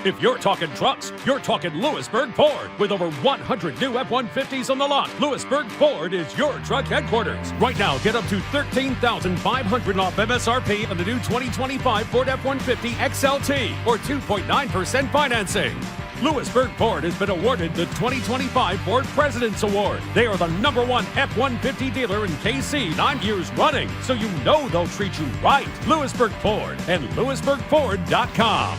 If you're talking trucks, you're talking Lewisburg Ford. With over 100 new F-150s on the lot, Lewisburg Ford is your truck headquarters. Right now, get up to $13,500 off MSRP on the new 2025 Ford F-150 XLT or 2.9% financing. Lewisburg Ford has been awarded the 2025 Ford President's Award. They are the #1 F-150 dealer in KC 9 years running, so you know they'll treat you right. Lewisburg Ford and LewisburgFord.com.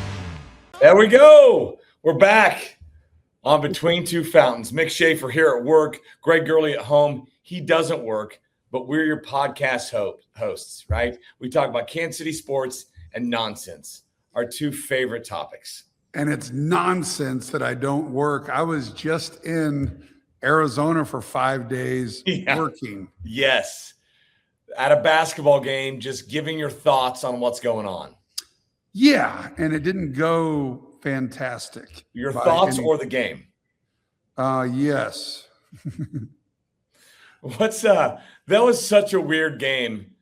There we go. We're back on Between Two Fountains. Mick Shaffer here at work. Greg Gurley at home. He doesn't work, but we're your podcast hosts, right? We talk about Kansas City sports and nonsense, our two favorite topics. And it's nonsense that I don't work. I was just in Arizona for 5 days working. Yes. At a basketball game, just giving your thoughts on what's going on. Yeah, and it didn't go fantastic. Your thoughts or the game? Yes. That was such a weird game.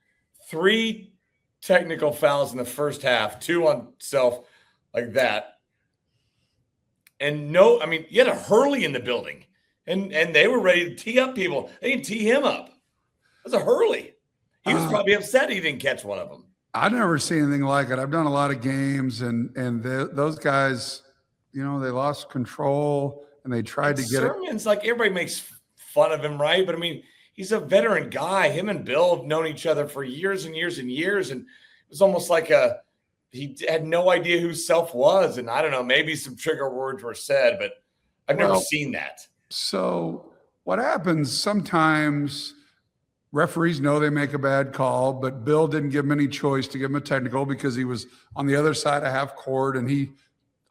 3 technical fouls in the first half, 2 on self like that. And you had a Hurley in the building, and they were ready to tee up people. They didn't tee him up. It was a Hurley. He was probably upset he didn't catch one of them. I've never seen anything like it. I've done a lot of games, and those guys, they lost control, and they tried to get it. Sermon's like everybody makes fun of him, right? But, he's a veteran guy. Him and Bill have known each other for years and years and years, and it was almost like he had no idea who Self was. And I don't know, maybe some trigger words were said, but I've never seen that. So what happens sometimes, referees know they make a bad call, but Bill didn't give him any choice to give him a technical because he was on the other side of half court. And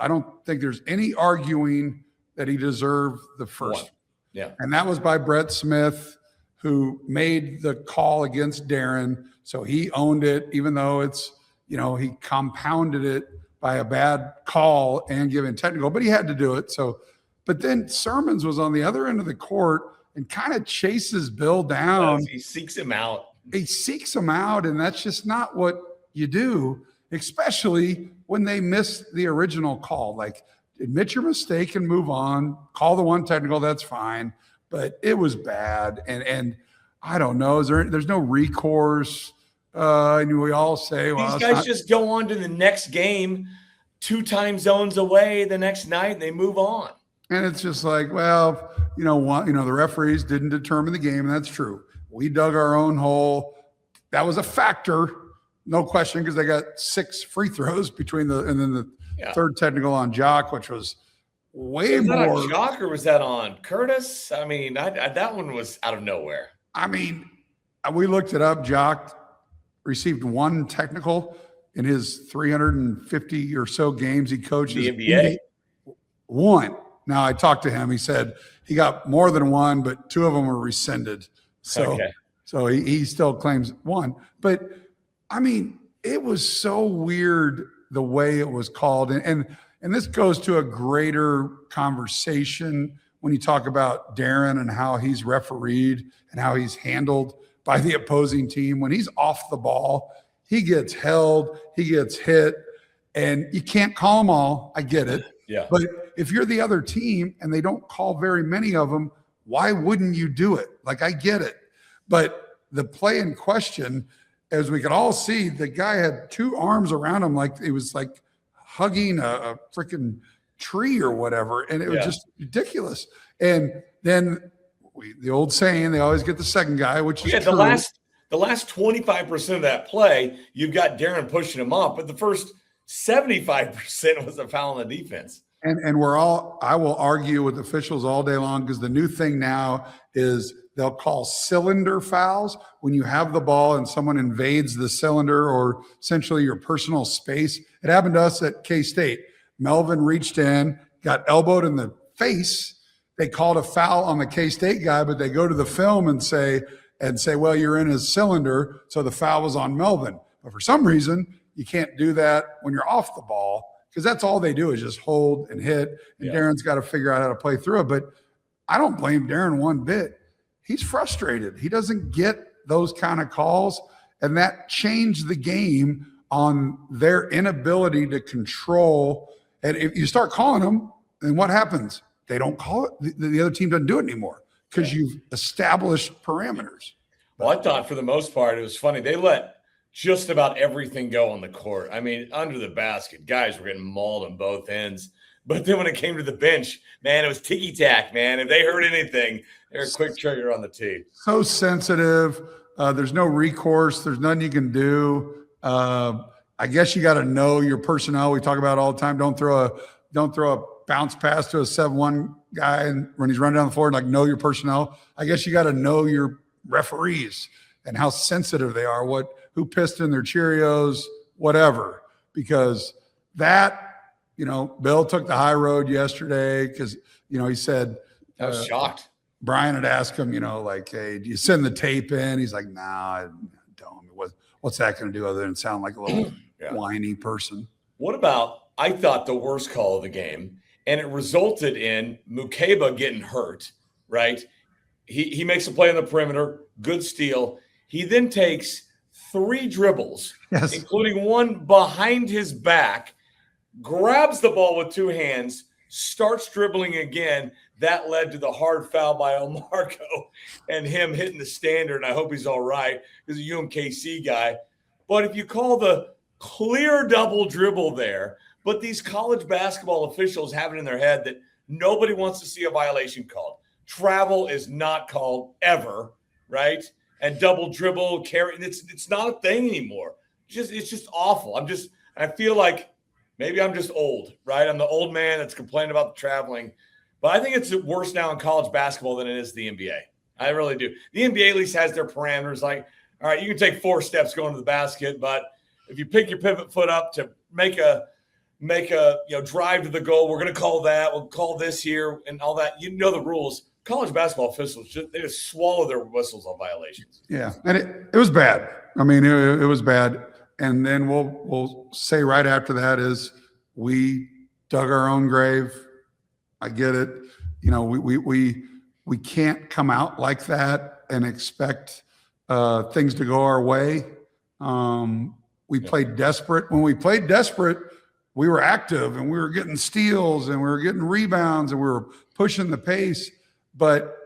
I don't think there's any arguing that he deserved the first. One. Yeah. And that was by Brett Smith, who made the call against Darren. So he owned it, even though it's, he compounded it by a bad call and giving technical, but he had to do it. So, but then Sermons was on the other end of the court and kind of chases Bill down. He seeks him out. And that's just not what you do, especially when they miss the original call. Like, admit your mistake and move on. Call the one technical, that's fine. But it was bad. And I don't know, there's no recourse. And we all say, well, these guys just go on to the next game, 2 time zones away the next night, and they move on. And it's just like, well, the referees didn't determine the game, and that's true. We dug our own hole. That was a factor, no question, because they got 6 free throws and then the third technical on Jock, which was way more. Was that on Jock or was that on Curtis? That one was out of nowhere. We looked it up. Jock received 1 technical in his 350 or so games he coaches. The NBA? 1. Now, I talked to him. He said he got more than 1, but 2 of them were rescinded. So he still claims 1. But, it was so weird the way it was called. And this goes to a greater conversation when you talk about Darren and how he's refereed and how he's handled by the opposing team. When he's off the ball, he gets held, he gets hit, and you can't call them all. I get it. Yeah. But if you're the other team and they don't call very many of them, why wouldn't you do it? Like, I get it. But the play in question, as we could all see, the guy had 2 arms around him like it was like hugging a freaking tree or whatever. And it was just ridiculous. And then the old saying, they always get the second guy, which is true. The last 25% of that play, you've got Darren pushing him off, but the first 75% was a foul on the defense. And I will argue with officials all day long, because the new thing now is they'll call cylinder fouls when you have the ball and someone invades the cylinder or essentially your personal space. It happened to us at K-State. Melvin reached in, got elbowed in the face. They called a foul on the K-State guy, but they go to the film and say, well, you're in his cylinder, so the foul was on Melvin. But for some reason, you can't do that when you're off the ball, because that's all they do is just hold and hit, and Darren's got to figure out how to play through it. But I don't blame Darren one bit. He's frustrated. He doesn't get those kind of calls, and that changed the game on their inability to control And if you start calling them, then what happens? They don't call it. The other team doesn't do it anymore because you've established parameters. Well, I thought for the most part, it was funny. They let just about everything go on the court. I mean, under the basket, guys were getting mauled on both ends. But then when it came to the bench, man, it was ticky-tack, man. If they heard anything, they were a quick trigger on the tee. So sensitive. There's no recourse. There's nothing you can do. I guess you got to know your personnel. We talk about it all the time. Don't throw a bounce pass to a 7-1 guy and when he's running down the floor and like know your personnel. I guess you got to know your referees and how sensitive they are, who pissed in their Cheerios, whatever, because that, Bill took the high road yesterday because, he said, I was shocked. Brian had asked him, like, hey, do you send the tape in? He's like, nah, I don't. What's that going to do other than sound like a little whiny person? What about, I thought the worst call of the game, and it resulted in Mukeba getting hurt, right? He makes a play on the perimeter, good steal. He then takes 3 dribbles, including one behind his back, grabs the ball with 2 hands, starts dribbling again. That led to the hard foul by Omarco and him hitting the standard. And I hope he's all right. He's a UMKC guy. But if you call the clear double dribble there, but these college basketball officials have it in their head that nobody wants to see a violation called. Travel is not called ever, right? And double dribble, carry, it's not a thing anymore. It's just awful. I feel like maybe I'm just old, right? I'm the old man that's complaining about the traveling. But I think it's worse now in college basketball than it is the NBA. I really do. The NBA at least has their parameters. Like, all right, you can take 4 steps going to the basket, but if you pick your pivot foot up to make a drive to the goal, we're going to call that. We'll call this here and all that. You know the rules. College basketball officials they just swallow their whistles on violations. Yeah, and it was bad. I mean, it was bad. And then we'll say right after that is we dug our own grave. I get it. We can't come out like that and expect things to go our way. We played desperate. When we played desperate, we were active and we were getting steals and we were getting rebounds and we were pushing the pace. But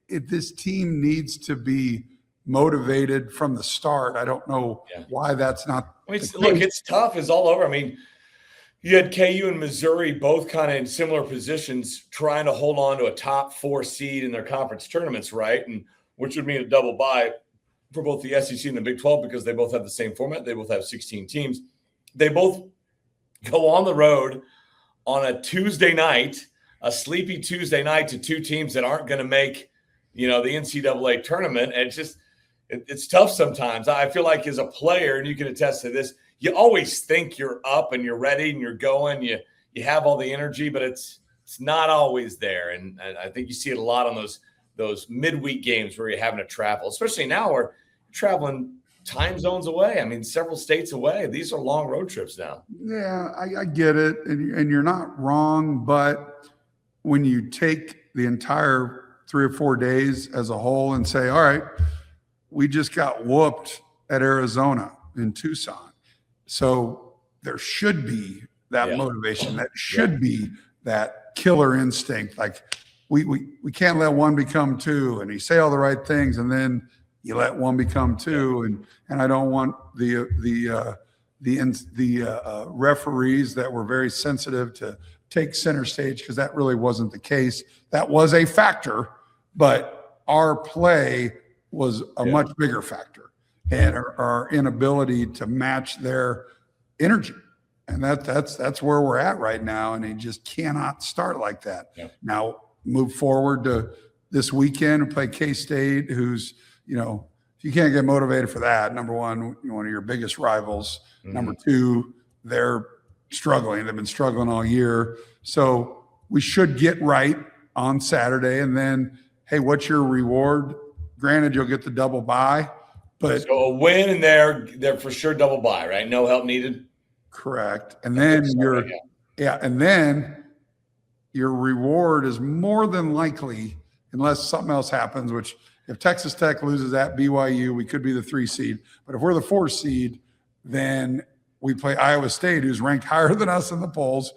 this team needs to be motivated from the start. I don't know why that's not. It's tough. It's all over. I mean, you had KU and Missouri both kind of in similar positions trying to hold on to a top 4 seed in their conference tournaments, right? And which would mean a double bye for both the SEC and the Big 12 because they both have the same format. They both have 16 teams. They both go on the road on a Tuesday night, a sleepy Tuesday night to 2 teams that aren't going to make, the NCAA tournament. And it's tough sometimes. I feel like as a player, and you can attest to this, you always think you're up and you're ready and you're going. You have all the energy, but it's not always there. And I think you see it a lot on those midweek games where you're having to travel, especially now where you're traveling time zones away. I mean, several states away. These are long road trips now. Yeah, I get it. And you're not wrong. But when you take the entire 3 or 4 days as a whole and say, all right, we just got whooped at Arizona in Tucson. So there should be that motivation. That should be that killer instinct. Like we can't let 1 become 2. And you say all the right things, and then you let 1 become 2. And I don't want the referees that were very sensitive to take center stage because that really wasn't the case. That was a factor, but our play was a much bigger factor. And our inability to match their energy. And that's where we're at right now. And they just cannot start like that. Yeah. Now move forward to this weekend and play K-State, who's, if you can't get motivated for that, number one, one of your biggest rivals. Mm-hmm. Number 2, they're struggling. They've been struggling all year. So we should get right on Saturday. And then, hey, what's your reward? Granted, you'll get the double bye. But so a win and they're for sure double bye, right? No help needed. Correct. And then and then your reward is more than likely, unless something else happens, which if Texas Tech loses at BYU, we could be the 3 seed. But if we're the 4 seed, then we play Iowa State, who's ranked higher than us in the polls.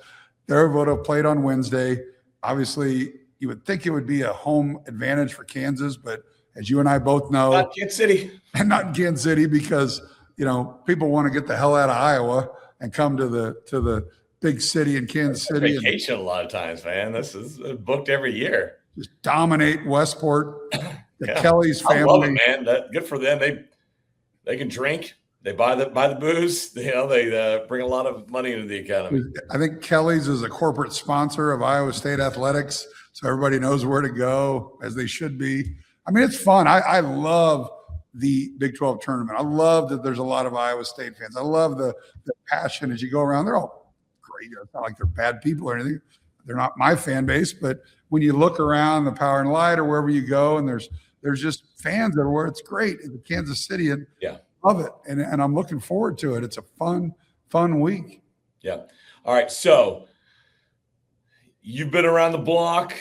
They're able to play it on Wednesday. Obviously, you would think it would be a home advantage for Kansas, but as you and I both know, Not Kansas City. and not in Kansas City because, people want to get the hell out of Iowa and come to the big city in Kansas City. Vacation a lot of times, man. This is booked every year. Just dominate Westport. The Kelly's family. I love it, man. Good for them. They can drink. They buy the booze. They bring a lot of money into the economy. I think Kelly's is a corporate sponsor of Iowa State athletics, so everybody knows where to go, as they should be. I mean, it's fun. I love the Big 12 tournament. I love that there's a lot of Iowa State fans. I love the passion as you go around. They're all great. It's not like they're bad people or anything. They're not my fan base, but when you look around the Power and Light or wherever you go, and there's just fans everywhere. It's great in Kansas City, and love it. And I'm looking forward to it. It's a fun week. Yeah. All right. So you've been around the block.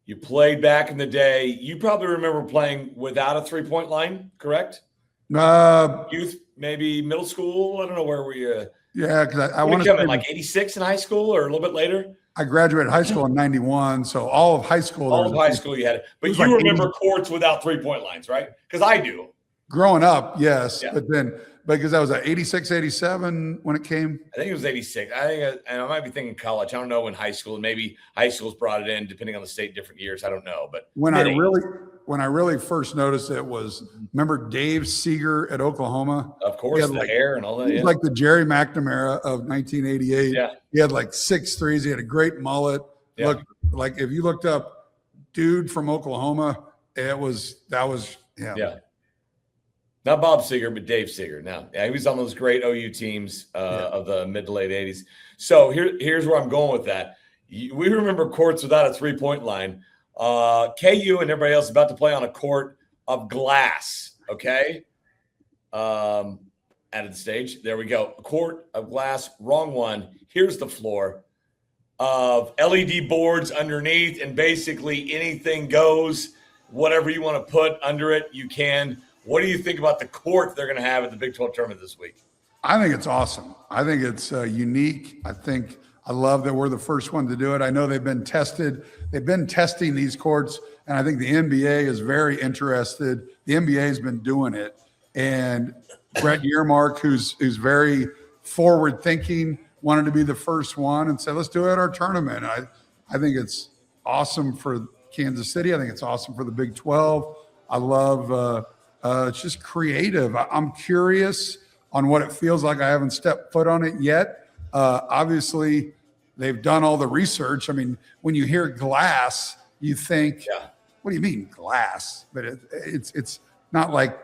You played back in the day. You probably remember playing without a 3-point line, correct? Youth, maybe middle school. I don't know, where were you? Yeah, because I want to come in like 86 in high school or a little bit later. I graduated high school in 91, so all of high school. All of high school you had it. But you remember courts without 3-point lines, right? Because I do. Growing up, yes. Yeah. But then, because I was at 86, 87 when it came. I think it was 86. And I might be thinking college. I don't know when high school. Maybe high school's brought it in, depending on the state, different years. I don't know. But when I really first noticed it was, remember Dave Seeger at Oklahoma? Of course, the hair and all that. He was like the Jerry McNamara of 1988. Yeah. He had like 6 threes. He had a great mullet. Yeah. Looked like, if you looked up dude from Oklahoma, that was. Yeah. Not Bob Seeger, but Dave Seeger. Now, he was on those great OU teams of the mid to late 80s. So here's where I'm going with that. We remember courts without a 3-point line. KU and everybody else is about to play on a court of glass, okay? Added the stage. There we go. A court of glass. Wrong one. Here's the floor of LED boards underneath, and basically anything goes. Whatever you want to put under it, you can. What do you think about the court they're going to have at the Big 12 tournament this week? I think it's awesome. I think it's unique. I love that we're the first one to do it. I know they've been tested. They've been testing these courts, and I think the NBA is very interested. The NBA has been doing it. And Brett Yearmark, who's very forward-thinking, wanted to be the first one and said, let's do it at our tournament. I think it's awesome for Kansas City. I think it's awesome for the Big 12. I love it's just creative. I'm curious on what it feels like. I haven't stepped foot on it yet. Obviously, they've done all the research. I mean, when you hear glass, you think, what do you mean glass? But it's not like,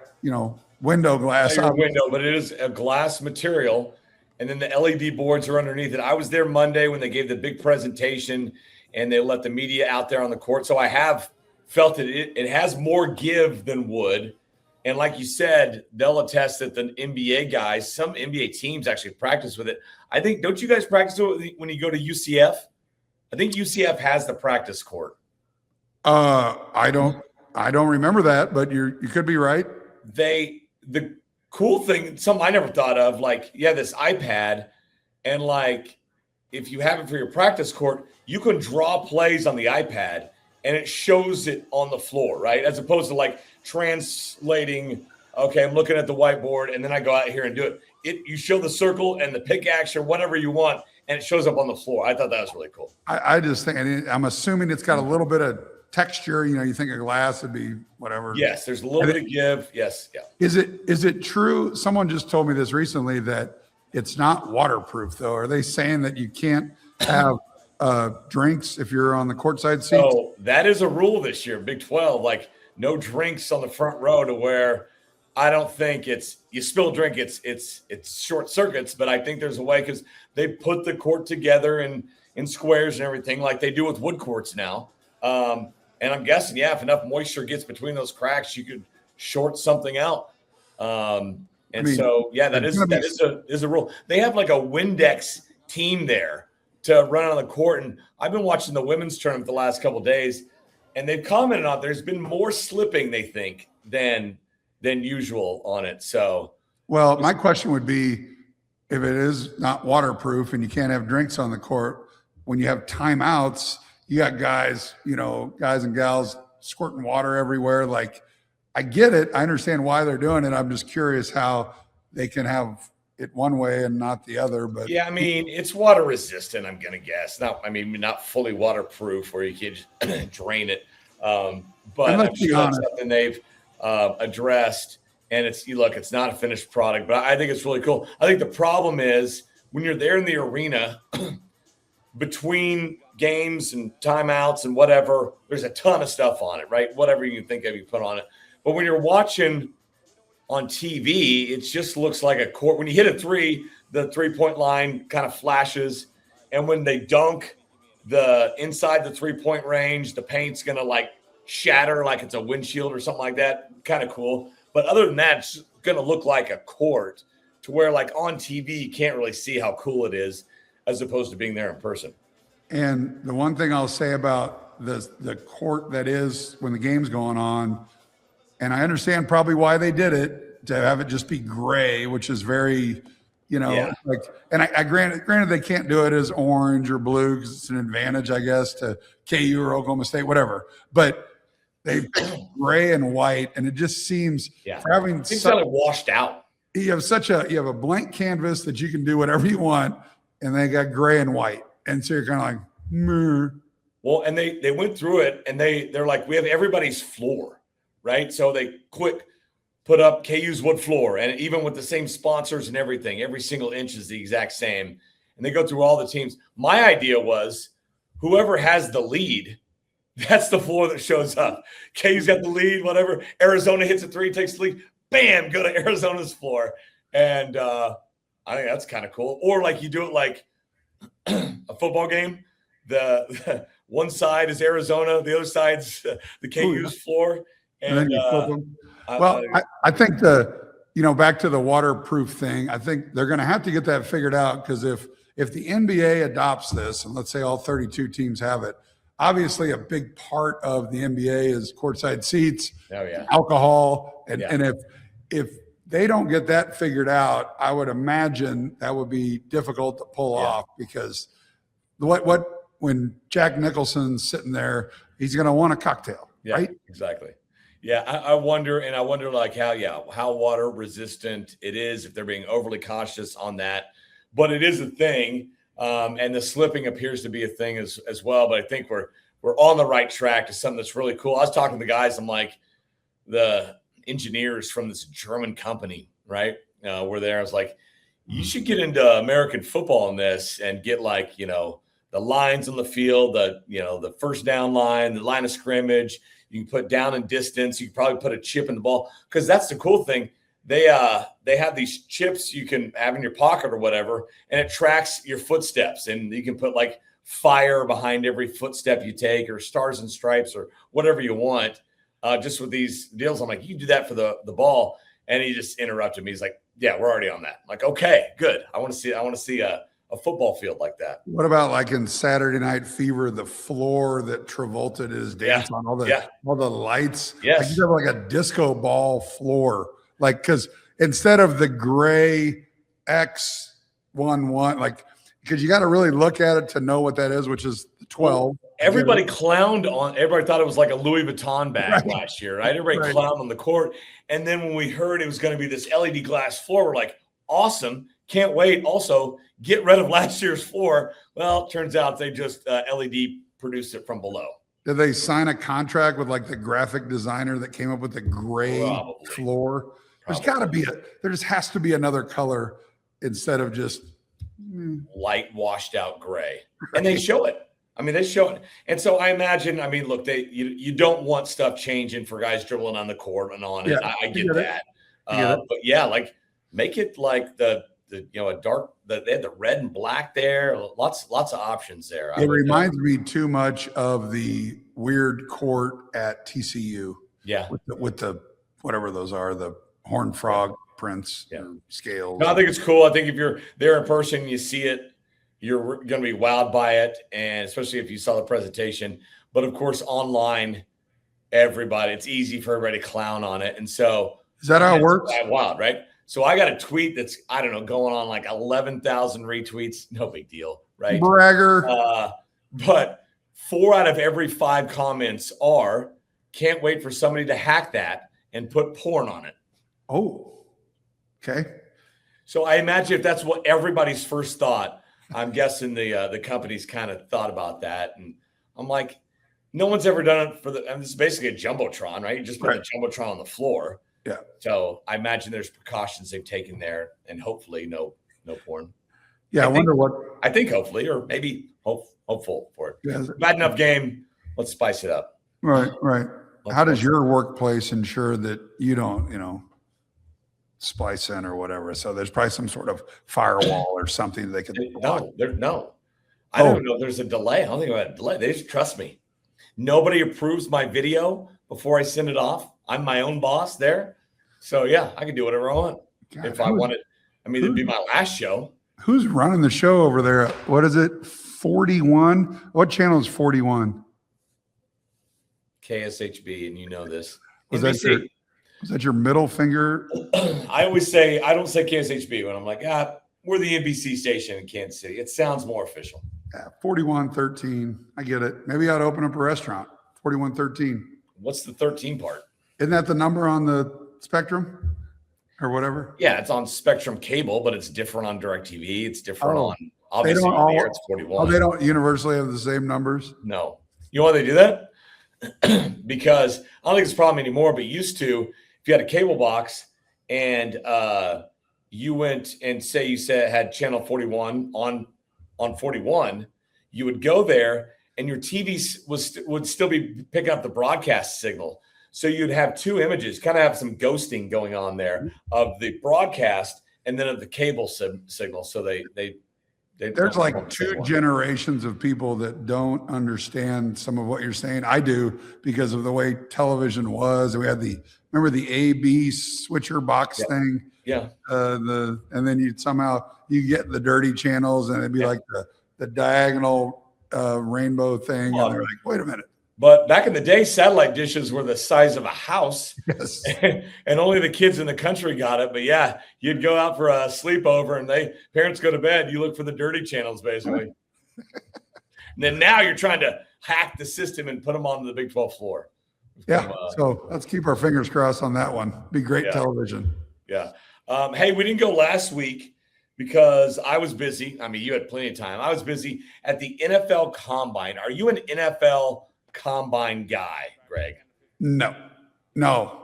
window glass. Window, but it is a glass material. And then the LED boards are underneath it. I was there Monday when they gave the big presentation and they let the media out there on the court. So I have felt it has more give than wood. And like you said, they'll attest that the NBA guys, some NBA teams actually practice with it. I think, don't you guys practice with it when you go to UCF? I think UCF has the practice court. I don't remember that, but you could be right. The cool thing, something I never thought of, this iPad, and if you have it for your practice court, you can draw plays on the iPad and it shows it on the floor, right? As opposed to translating, okay, I'm looking at the whiteboard and then I go out here and do it. You show the circle and the pickaxe or whatever you want, and it shows up on the floor. I thought that was really cool. I just think, I'm assuming it's got a little bit of texture. You think a glass would be whatever. Yes, there's a little bit of give. Yes, yeah. Is it true? Someone just told me this recently that it's not waterproof, though. Are they saying that you can't have drinks if you're on the courtside seats? So that is a rule this year, Big 12. No drinks on the front row, to where I don't think you spill a drink, it's short circuits, but I think there's a way, because they put the court together in squares and everything like they do with wood courts now. And I'm guessing, if enough moisture gets between those cracks, you could short something out. That is a rule. They have a Windex team there to run on the court. And I've been watching the women's tournament the last couple of days, and they've commented on there's been more slipping, they think, than usual on it. So, well, my question would be, if it is not waterproof and you can't have drinks on the court, when you have timeouts, you got guys, guys and gals squirting water everywhere. Like, I get it. I understand why they're doing it. I'm just curious how they can have it one way and not the other. But yeah, I mean, it's water resistant, I'm going to guess. Not fully waterproof where you can drain it. But I'm sure that's something they've addressed. And it's not a finished product, but I think it's really cool. I think the problem is when you're there in the arena between games and timeouts and whatever, there's a ton of stuff on it, right? Whatever you can think of, you put on it. But when you're watching on TV, it just looks like a court. When you hit a three, the 3-point line kind of flashes. And when they dunk inside the 3-point range, the paint's going to like shatter like it's a windshield or something like that. Kind of cool. But other than that, it's going to look like a court to where, like, on TV, you can't really see how cool it is as opposed to being there in person. And the one thing I'll say about the court that is when the game's going on, and I understand probably why they did it, to have it just be gray, which is very, like, and I granted they can't do it as orange or blue because it's an advantage, I guess, to KU or Oklahoma State, whatever. But they gray and white, and it just seems having it's kind of washed out. You have a blank canvas that you can do whatever you want, and they got gray and white, and so you're kind of like, meh. Well, and they went through it, and they're like, we have everybody's floor, right? So they put up KU's wood floor, and even with the same sponsors and everything, every single inch is the exact same, and they go through all the teams. My idea was whoever has the lead, that's the floor that shows up. KU's got the lead, whatever. Arizona hits a three, takes the lead. Bam, go to Arizona's floor. And I think that's kind of cool. Or like you do it like a football game. The one side is Arizona, the other side's the KU's floor. And I think back to the waterproof thing, I think they're going to have to get that figured out, because if the NBA adopts this, and let's say all 32 teams have it, obviously a big part of the NBA is courtside seats, alcohol. And if they don't get that figured out, I would imagine that would be difficult to pull off, because when Jack Nicholson's sitting there, he's going to want a cocktail, right? Exactly. Yeah. I wonder like how water resistant it is, if they're being overly cautious on that, but it is a thing. And the slipping appears to be a thing as well. But I think we're on the right track to something that's really cool. I was talking to the guys, I'm like, the engineers from this German company, right? Were there. I was like, you should get into American football in this and get like, the lines on the field, the first down line, the line of scrimmage. You can put down and distance. You can probably put a chip in the ball, because that's the cool thing. They have these chips you can have in your pocket or whatever, and it tracks your footsteps, and you can put like fire behind every footstep you take, or stars and stripes, or whatever you want. Just with these deals, I'm like, you can do that for the ball, and he just interrupted me. He's like, yeah, we're already on that. I'm like, okay, good. I want to see a football field like that. What about like in Saturday Night Fever, the floor that Travolta did his dance on, all the lights? Yes. Like you have like a disco ball floor. Like, because instead of the gray X11, like, because you got to really look at it to know what that is, which is 12. Everybody clowned on. Everybody thought it was like a Louis Vuitton bag last year, right? Everybody clowned on the court, and then when we heard it was going to be this LED glass floor, we're like, awesome, can't wait. Also, get rid of last year's floor. Well, it turns out they just LED produced it from below. Did they sign a contract with like the graphic designer that came up with the gray floor? There's got to be there just has to be another color instead of just light washed out gray. And they show it. I mean, they show it. And so I imagine, I mean, look, you don't want stuff changing for guys dribbling on the court and on it. I get that. But yeah, like make it like a dark, they had the red and black there. Lots of options there. It reminds me too much of the weird court at TCU. Yeah. With the whatever those are, the horned frog prints, scales. No, I think it's cool. I think if you're there in person, you see it, you're going to be wowed by it, and especially if you saw the presentation. But of course, online, it's easy for everybody to clown on it, and so is that how it works? Wild, right? So I got a tweet that's, I don't know, going on like 11,000 retweets. No big deal, right? Bragger. But 4 out of every 5 comments are, can't wait for somebody to hack that and put porn on it. Oh, okay. So I imagine if that's what everybody's first thought, I'm guessing the company's kind of thought about that. And I'm like, no one's ever done it for the, I mean, it's basically a Jumbotron, right? You just put the Jumbotron on the floor. Yeah. So I imagine there's precautions they've taken there, and hopefully no porn. Yeah, I think hopefully, or maybe hopeful for it. Yeah. Bad enough game. Let's spice it up. Right. How does your workplace ensure that you don't, splice in or whatever? So there's probably some sort of firewall or something they could block. No. I don't know if there's a delay. I don't think about a delay. They just trust me. Nobody approves my video before I send it off. I'm my own boss there. So yeah, I can do whatever I want. God, if I wanted. I mean, it'd be my last show. Who's running the show over there? What is it? 41? What channel is 41? KSHB, and you know this. Was that your middle finger? I always say, I don't say KSHB when I'm like, we're the NBC station in Kansas City. It sounds more official. Yeah, 4113. I get it. Maybe I'd open up a restaurant. 4113. What's the 13 part? Isn't that the number on the Spectrum or whatever? Yeah, it's on Spectrum Cable, but it's different on DirecTV. It's different on, obviously, here it's 41. Oh, they don't universally have the same numbers? No. You know why they do that? Because I don't think it's a problem anymore, but used to, if you had a cable box and you went and say you had channel 41 on 41, you would go there and your TV would still be picking up the broadcast signal. So you'd have 2 images, kind of have some ghosting going on there of the broadcast and then of the cable signal. So there's like 2 generations of people that don't understand some of what you're saying. I do, because of the way television was. We had remember the AB switcher box thing? Yeah. And then you get the dirty channels and it'd be like the diagonal rainbow thing. And they're like, wait a minute. But back in the day, satellite dishes were the size of a house. Yes. And only the kids in the country got it. But yeah, you'd go out for a sleepover and parents go to bed. You look for the dirty channels, basically. And then now you're trying to hack the system and put them on the Big 12 floor. Yeah. So let's keep our fingers crossed on that one. Be great television. Yeah. Hey, we didn't go last week because I was busy. I mean, you had plenty of time. I was busy at the NFL Combine. Are you an NFL Combine guy, Greg? No, not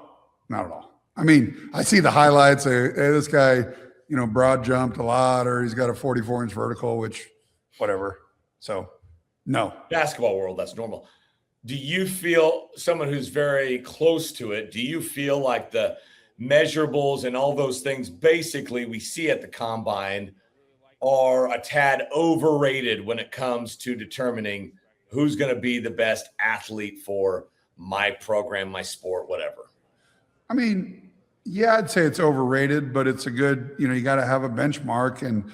at all. I mean, I see the highlights. Hey, this guy, broad jumped a lot, or he's got a 44-inch vertical, which, whatever. So, no. Basketball world, that's normal. Do you feel, someone who's very close to it, do you feel like the measurables and all those things basically we see at the Combine are a tad overrated when it comes to determining who's going to be the best athlete for my program, my sport, whatever? I mean, yeah, I'd say it's overrated, but it's a good, you got to have a benchmark, and,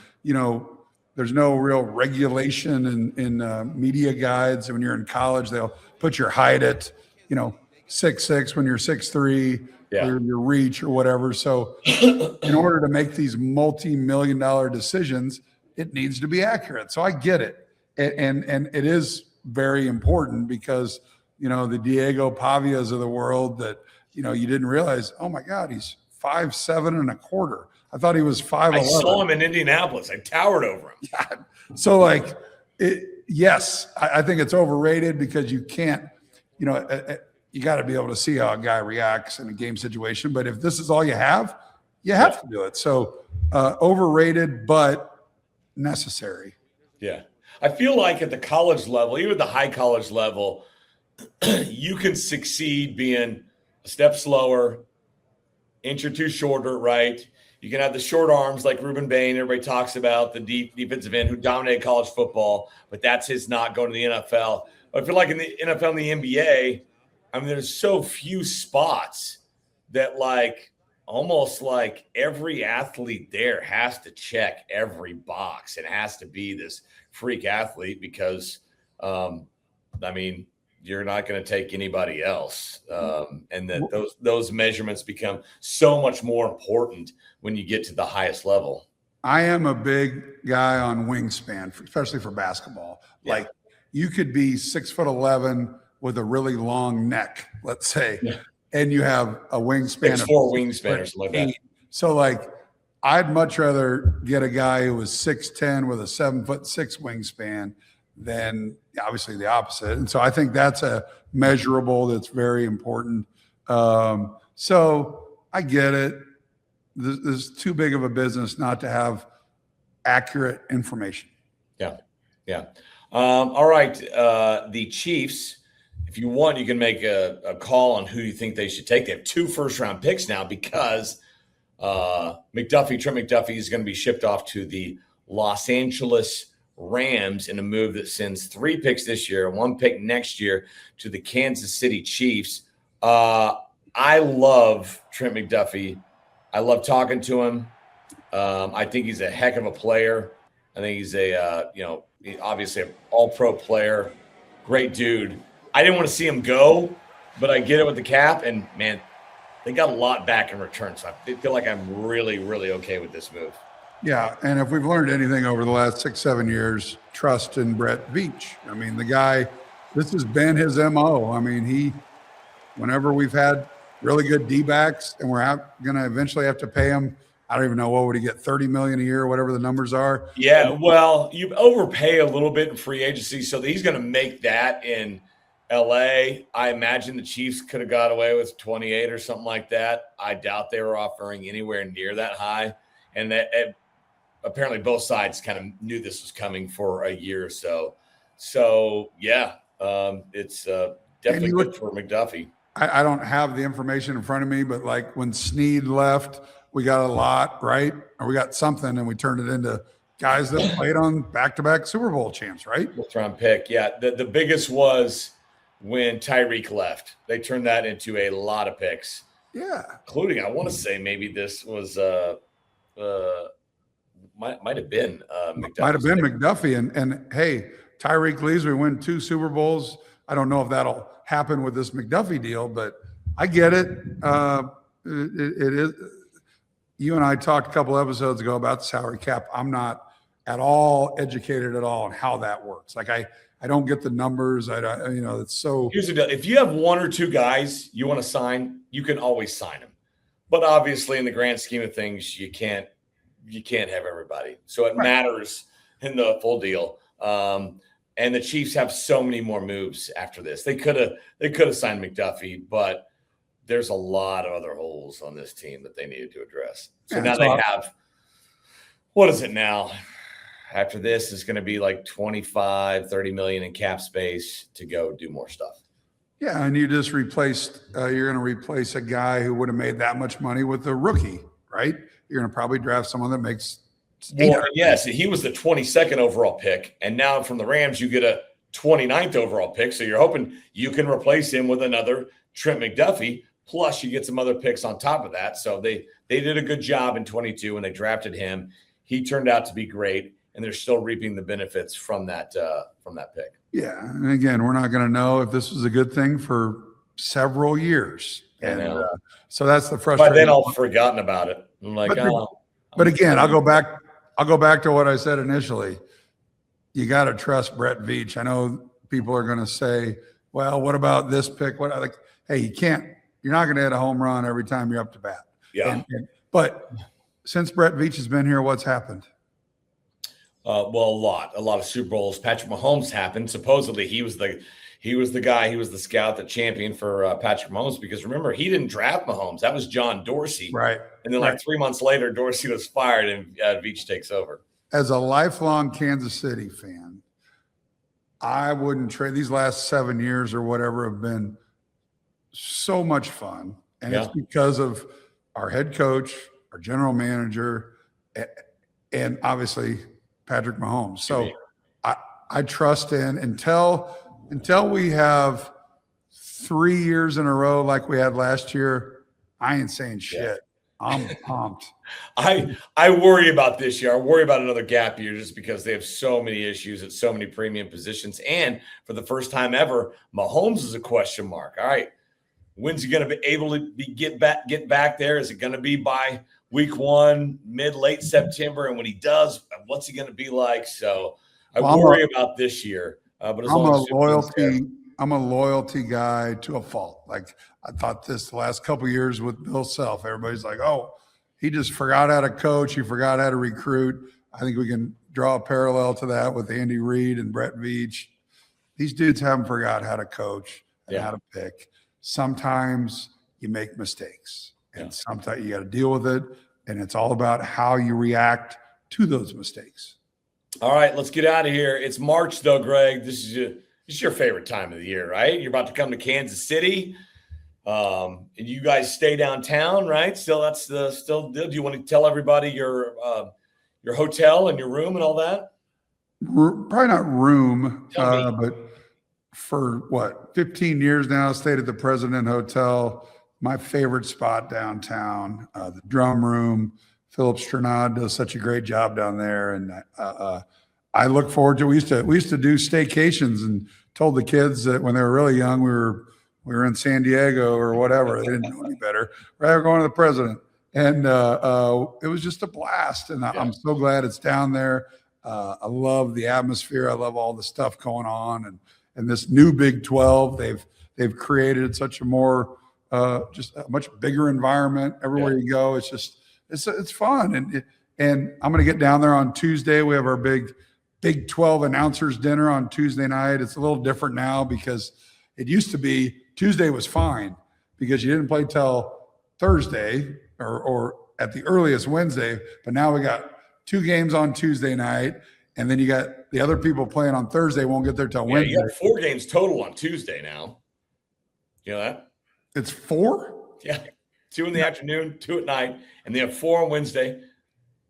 there's no real regulation in media guides. When you're in college, they'll put your height at, 6'6" when you're 6'3", or your reach or whatever. So in order to make these multi-million-dollar decisions, it needs to be accurate. So I get it. And it is very important because, the Diego Pavias of the world that, you didn't realize, oh my God, he's 5'7.25". I thought he was 5'11". I saw him in Indianapolis. I towered over him. Yeah. So yes, I think it's overrated because you can't, you got to be able to see how a guy reacts in a game situation. But if this is all you have to do it. So overrated, but necessary. Yeah. I feel like at the college level, even the high college level, you can succeed being a step slower, inch or two shorter, right? You can have the short arms like Ruben Bain. Everybody talks about the defensive end who dominated college football, but that's his not going to the NFL. But I feel like in the NFL and the NBA, I mean, there's so few spots that almost like every athlete there has to check every box and has to be this freak athlete because, you're not going to take anybody else. And that those measurements become so much more important when you get to the highest level. I am a big guy on wingspan, especially for basketball. Yeah. Like you could be 6'11" with a really long neck, let's say, and you have a wingspan 6'4" wingspan or something like that. So like I'd much rather get a guy who was 6'10" with a 7'6" wingspan than obviously the opposite. And so I think that's a measurable that's very important. So I get it. This is too big of a business not to have accurate information. Yeah. All right. The Chiefs, if you want, you can make a call on who you think they should take. They have 2 first-round picks now because Trent McDuffie is going to be shipped off to the Los Angeles Rams in a move that sends 3 picks this year, 1 pick next year to the Kansas City Chiefs. I love Trent McDuffie. I love talking to him. I think he's a heck of a player. I think he's obviously an all-pro player, great dude. I didn't want to see him go, but I get it with the cap, and man, they got a lot back in return. So I feel like I'm really, really okay with this move. Yeah, and if we've learned anything over the last 6-7 years, trust in Brett Veach. I mean, the guy, this has been his MO. I mean, whenever we've had really good D-backs and we're going to eventually have to pay him, I don't even know, what would he get, $30 million a year, or whatever the numbers are? Yeah, well, you overpay a little bit in free agency, so he's going to make that in L.A. I imagine the Chiefs could have got away with 28 or something like that. I doubt they were offering anywhere near that high. And apparently both sides kind of knew this was coming for a year or so. So, yeah, it's definitely good for McDuffie. I don't have the information in front of me, but like when Snead left, we got a lot, right? Or we got something and we turned it into guys that played on back-to-back Super Bowl champs, right? Fourth-round pick, yeah. The biggest was when Tyreek left. They turned that into a lot of picks. Yeah. Including, I want to say maybe this was might have been McDuffie. Might have been McDuffie. And hey, Tyreek leaves, we win 2 Super Bowls. I don't know if that'll happen with this McDuffie deal, but I get it. It is. You and I talked a couple episodes ago about the salary cap. I'm not at all educated at all on how that works. Like I don't get the numbers. It's so. Here's the deal. If you have 1 or 2 guys you want to sign, you can always sign them. But obviously, in the grand scheme of things, you can't have everybody. So it matters in the full deal. And the Chiefs have so many more moves after this. They could have signed McDuffie, but there's a lot of other holes on this team that they needed to address. So now they have, what is it now? After this is going to be like 25-30 million in cap space to go do more stuff. Yeah, and you just replaced you're going to replace a guy who would have made that much money with a rookie, right? You're going to probably draft someone that makes yes, he was the 22nd overall pick, and now from the Rams you get a 29th overall pick, so you're hoping you can replace him with another Trent McDuffie, plus you get some other picks on top of that. So they did a good job in 22 when they drafted him. He turned out to be great, and they're still reaping the benefits from that pick. Yeah, and again, we're not going to know if this was a good thing for several years. And so that's the frustration. But then I'll forgotten about it. I'm like, but again, I'll go back to what I said initially. You got to trust Brett Veach. I know people are going to say, well, what about this pick? Hey, you're not going to hit a home run every time you're up to bat. Yeah. But since Brett Veach has been here, what's happened? A lot of Super Bowls. Patrick Mahomes happened. Supposedly he was the guy, he was the scout, the champion for Patrick Mahomes, because remember, he didn't draft Mahomes. That was John Dorsey. Right. And then 3 months later, Dorsey was fired and Veach takes over. As a lifelong Kansas City fan, I wouldn't trade. These last 7 years or whatever have been so much fun. And it's because of our head coach, our general manager, and obviously Patrick Mahomes. So I trust in until we have 3 years in a row like we had last year, I ain't saying shit. I'm pumped. I worry about this year. I worry about another gap year just because they have so many issues at so many premium positions. And for the first time ever, Mahomes is a question mark. All right. When's he going to be able to get back there? Is it going to be by week 1, late September? And when he does, what's he going to be like? So I worry about this year. But as long as I'm a loyalty guy to a fault. Like I thought this the last couple of years with Bill Self, everybody's like, oh, he just forgot how to coach. He forgot how to recruit. I think we can draw a parallel to that with Andy Reid and Brett Veach. These dudes haven't forgot how to coach and how to pick. Sometimes you make mistakes and sometimes you got to deal with it. And it's all about how you react to those mistakes. All right, let's get out of here. It's March though, Greg. This is your favorite time of the year, right? You're about to come to Kansas City. And you guys stay downtown, right? Still, do you want to tell everybody your hotel and your room and all that? Probably not room, but for 15 years now, I stayed at the President Hotel, my favorite spot downtown, the drum room. Philip Strenad does such a great job down there. And I look forward to, we used to do staycations and told the kids that when they were really young, we were in San Diego or whatever. They didn't know any better. We're going to the President. And it was just a blast. And I'm so glad it's down there. I love the atmosphere. I love all the stuff going on. And this new Big 12, they've created such a more just a much bigger environment everywhere you go. It's just it's fun. And I'm going to get down there on Tuesday. We have our big 12 announcers dinner on Tuesday night. It's a little different now because it used to be Tuesday was fine because you didn't play till Thursday or at the earliest Wednesday. But now we got 2 games on Tuesday night. And then you got the other people playing on Thursday won't get there till Wednesday. You got 4 games total on Tuesday now. You know that? It's 4? Yeah. 2 in the afternoon, 2 at night, and they have 4 on Wednesday.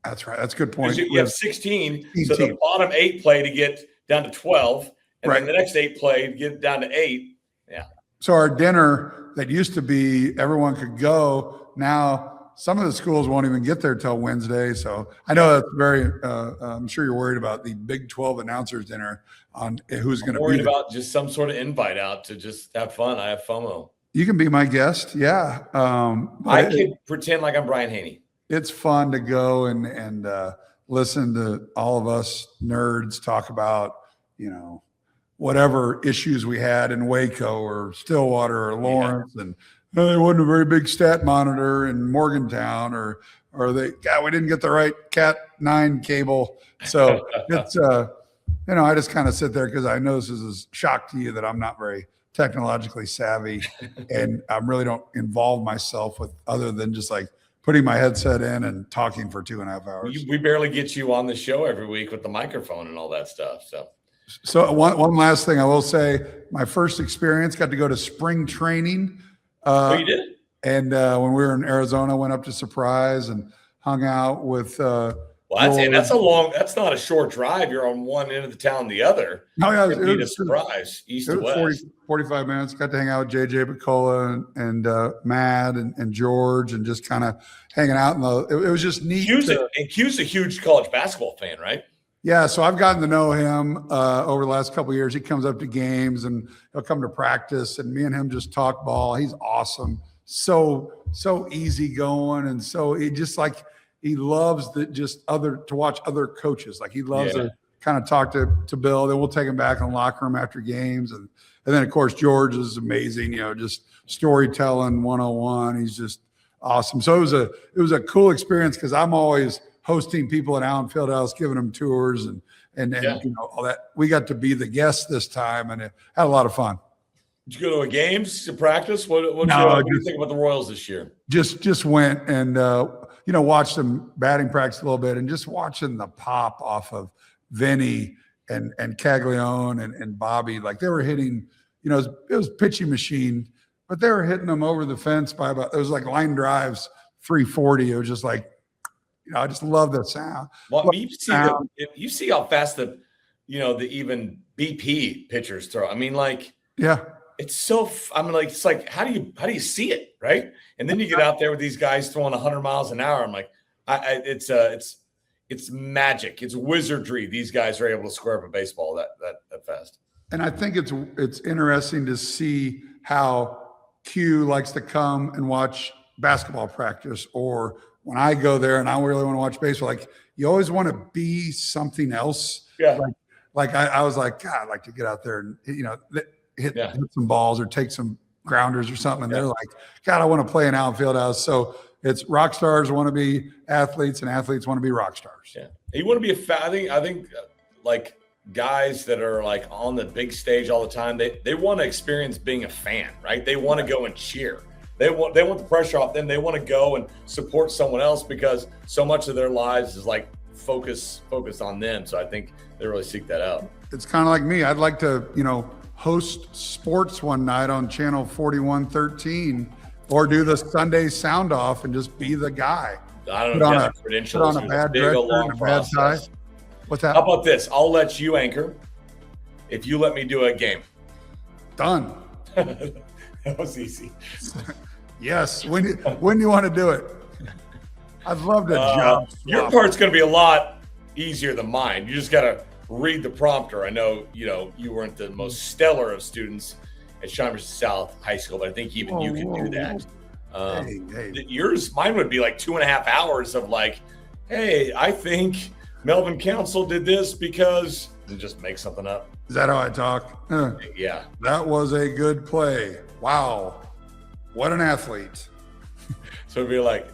That's right. That's a good point. You have 16, so the bottom 8 play to get down to 12, and then the next 8 play to get down to 8. Yeah. So our dinner that used to be everyone could go, now some of the schools won't even get there till Wednesday. So I know that's very, I'm sure you're worried about the Big 12 announcers dinner on who's going to be worried about just some sort of invite out to just have fun. I have FOMO. You can be my guest. Yeah. I could pretend like I'm Brian Haney. It's fun to go and listen to all of us nerds talk about, whatever issues we had in Waco or Stillwater or Lawrence and there wasn't a very big stat monitor in Morgantown or we didn't get the right Cat 9 cable. So it's, I just kind of sit there because I know this is a shock to you that I'm not very technologically savvy and I really don't involve myself with other than just like putting my headset in and talking for 2.5 hours. We barely get you on the show every week with the microphone and all that stuff. So one last thing I will say, my first experience got to go to spring training. You did? And when we were in Arizona, went up to Surprise and hung out with. That's not a short drive. You're on one end of the town, the other. No, yeah, it was Surprise, east to west. 45 minutes. Got to hang out with JJ Picola and Matt and George and just kind of hanging out. It was just neat. Q's a huge college basketball fan, right? Yeah, so I've gotten to know him over the last couple of years. He comes up to games and he'll come to practice, and me and him just talk ball. He's awesome, so easygoing, and so he loves to watch other coaches. Like he loves to kind of talk to Bill. Then we'll take him back in the locker room after games, and then of course George is amazing. just storytelling 101. He's just awesome. So it was a cool experience because I'm always hosting people in Allen Fieldhouse, giving them tours and all that. We got to be the guests this time and it had a lot of fun. Did you go to a games to practice? What do you think about the Royals this year? Just went and watched them batting practice a little bit and just watching the pop off of Vinny and Caglione and Bobby. Like they were hitting, it was pitching machine, but they were hitting them over the fence by it was like line drives 340. It was just like, I just love that sound. Well, you see how fast the even BP pitchers throw. I mean, It's so, I'm like, it's like, how do you see it? Right. And then you get out there with these guys throwing 100 miles an hour. I'm like, it's magic. It's wizardry. These guys are able to square up a baseball that fast. And I think it's interesting to see how Q likes to come and watch basketball practice, or when I go there and I really want to watch baseball, like you always want to be something else. Yeah. Like I was like, God, I'd like to get out there and, hit some balls or take some grounders or something. And they're like, God, I want to play an outfield house. So it's rock stars want to be athletes and athletes want to be rock stars. Yeah. You want to be I think like guys that are like on the big stage all the time, they want to experience being a fan, right? They want to go and cheer. They want the pressure off them. They want to go and support someone else because so much of their lives is like focus on them. So I think they really seek that out. It's kind of like me. I'd like to, host sports one night on channel 4113 or do the Sunday sound off and just be the guy. I don't know if you have the credentials. Put on a bad dress and a bad tie. What's that? How about this? I'll let you anchor if you let me do a game. Done. That was easy. Yes. When do you want to do it? I'd love to job. Your part's going to be a lot easier than mine. You just got to read the prompter. I know, you weren't the most stellar of students at Shaffer South High School, but I think even you can do that. Mine would be like 2.5 hours of like, hey, I think Melvin Council did this because, and just make something up. Is that how I talk? Yeah. That was a good play. Wow. What an athlete. So it'd be like,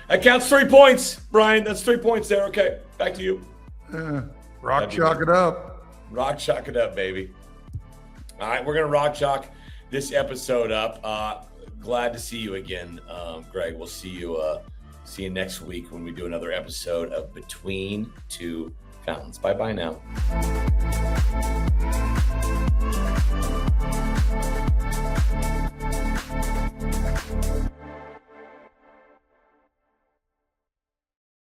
that counts 3 points, Brian. That's 3 points there. Okay. Back to you. Rock chalk it up. Rock chalk it up, baby. All right. We're going to rock chalk this episode up. Glad to see you again, Greg. We'll see you next week when we do another episode of Between Two Fountains. Bye-bye now.